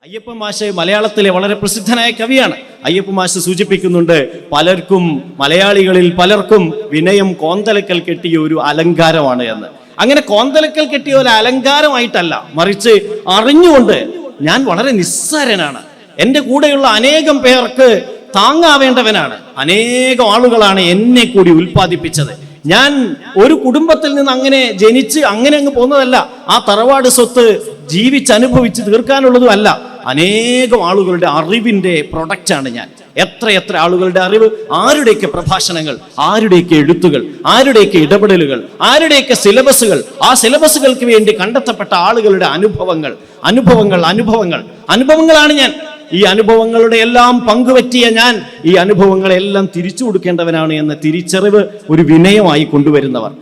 അയ്യപ്പ മാഷ് മലയാളത്തിലെ വളരെ പ്രസിദ്ധനായ കവിയാണ്. അയ്യപ്പ മാഷ് സൂചിപ്പിക്കുന്നുണ്ട്, പലർക്കും മലയാളികളിൽ പലർക്കും വിനയം കോന്തലക്കൽ കെട്ടിയ ഒരു അലങ്കാരമാണ് എന്ന്. അങ്ങനെ കോന്തലക്കൽ കെട്ടിയ ഒരു അലങ്കാരമായിട്ടല്ല, മറിച്ച് അറിഞ്ഞുകൊണ്ട് ഞാൻ വളരെ നിസ്സാരനാണ്, എൻ്റെ കൂടെയുള്ള അനേകം പേർക്ക് താങ്ങാവേണ്ടവനാണ്, അനേകം ആളുകളാണ് എന്നെ കൂടി ഉൽപ്പാദിപ്പിച്ചത്. ഞാൻ ഒരു കുടുംബത്തിൽ നിന്ന് അങ്ങനെ ജനിച്ച് അങ്ങനെ അങ്ങ് പോകുന്നതല്ല, ആ തറവാട് സ്വത്ത് ജീവിച്ചനുഭവിച്ച് തീർക്കാനുള്ളതും അല്ല. അനേകം ആളുകളുടെ അറിവിൻ്റെ പ്രൊഡക്റ്റാണ് ഞാൻ. എത്ര ആളുകളുടെ അറിവ്, ആരുടെയൊക്കെ പ്രഭാഷണങ്ങൾ, ആരുടെയൊക്കെ എഴുത്തുകൾ, ആരുടെയൊക്കെ ഇടപെടലുകൾ, ആരുടെയൊക്കെ സിലബസുകൾ, ആ സിലബസുകൾക്ക് വേണ്ടി കണ്ടെത്തപ്പെട്ട ആളുകളുടെ അനുഭവങ്ങളാണ് ഞാൻ. ഈ അനുഭവങ്ങളുടെ എല്ലാം പങ്കുപറ്റിയ ഞാൻ ഈ അനുഭവങ്ങളെല്ലാം തിരിച്ചു കൊടുക്കേണ്ടവനാണ് എന്ന തിരിച്ചറിവ് ഒരു വിനയമായി കൊണ്ടുവരുന്നവർ.